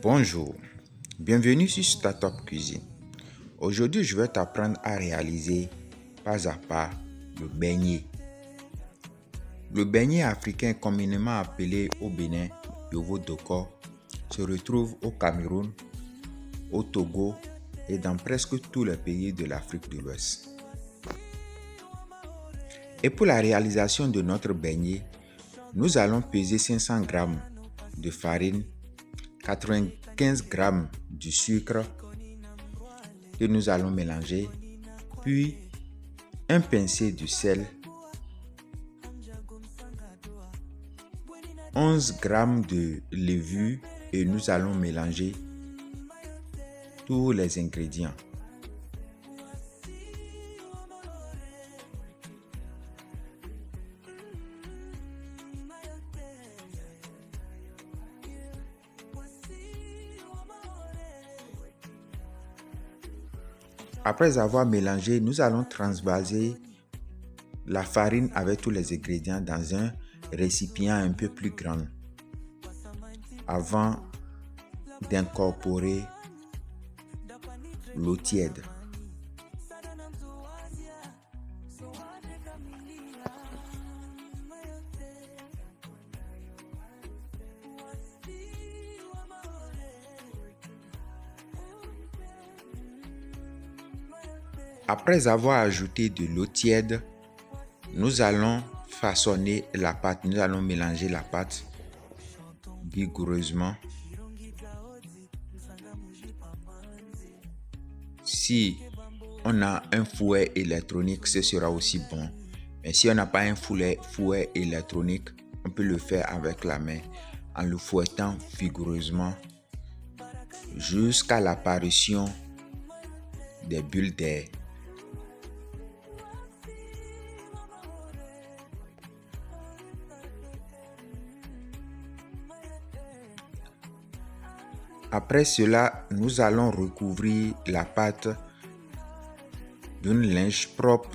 Bonjour, bienvenue sur Startup Cuisine. Aujourd'hui, je vais t'apprendre à réaliser pas à pas le beignet. Le beignet africain, communément appelé au Bénin Yovo Doko, se retrouve au Cameroun, au Togo et dans presque tous les pays de l'Afrique de l'Ouest. Et pour la réalisation de notre beignet, nous allons peser 500 g de farine, 95 g de sucre que nous allons mélanger, puis un pincé de sel, 11 g de levure et nous allons mélanger tous les ingrédients. Après avoir mélangé, nous allons transvaser la farine avec tous les ingrédients dans un récipient un peu plus grand avant d'incorporer l'eau tiède. Après avoir ajouté de l'eau tiède, nous allons façonner la pâte. Nous allons mélanger la pâte vigoureusement. Si on a un fouet électronique, ce sera aussi bon. Mais si on n'a pas un fouet électronique, on peut le faire avec la main en le fouettant vigoureusement jusqu'à l'apparition des bulles d'air. Après cela, nous allons recouvrir la pâte d'un linge propre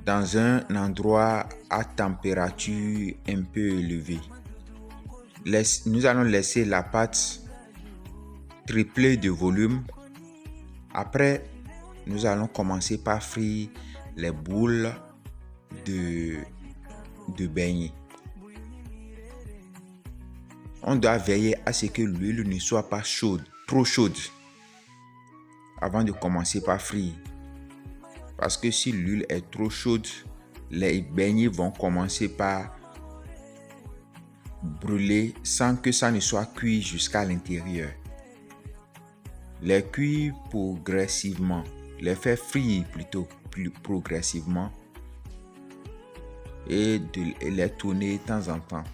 dans un endroit à température un peu élevée. Nous allons laisser la pâte tripler de volume. Après, nous allons commencer par frire les boules de beignet. On doit veiller à ce que l'huile ne soit pas trop chaude avant de commencer par frire. Parce que si l'huile est trop chaude, les beignets vont commencer par brûler sans que ça ne soit cuit jusqu'à l'intérieur. Les cuire progressivement, les faire frire plutôt plus progressivement et les tourner de temps en temps.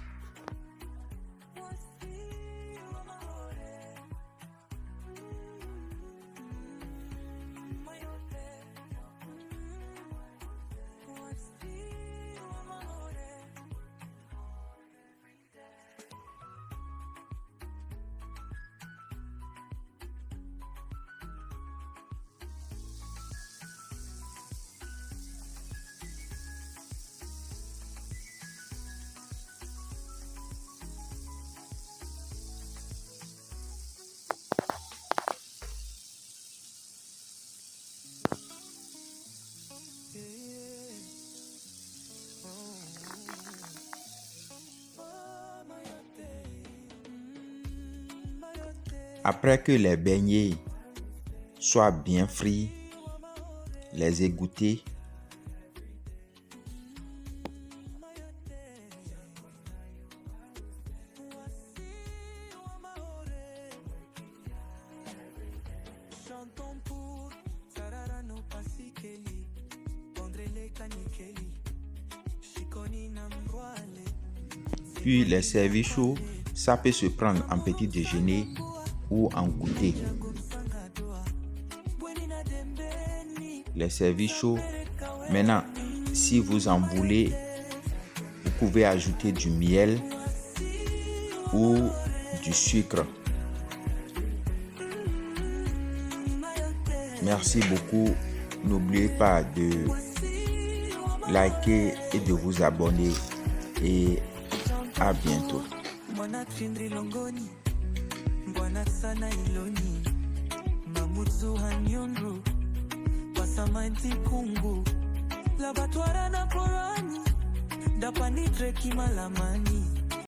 Après que les beignets soient bien frits, les égoutter. Puis les servir chaud, ça peut se prendre en petit déjeuner ou en goûter. Les servir chaud. Maintenant, si vous en voulez, vous pouvez ajouter du miel ou du sucre. Merci beaucoup. N'oubliez pas de liker et de vous abonner. Et à bientôt. sana iloni mamutsu hanyonru pasamanti kungu labatwara na porani dapani treki malamani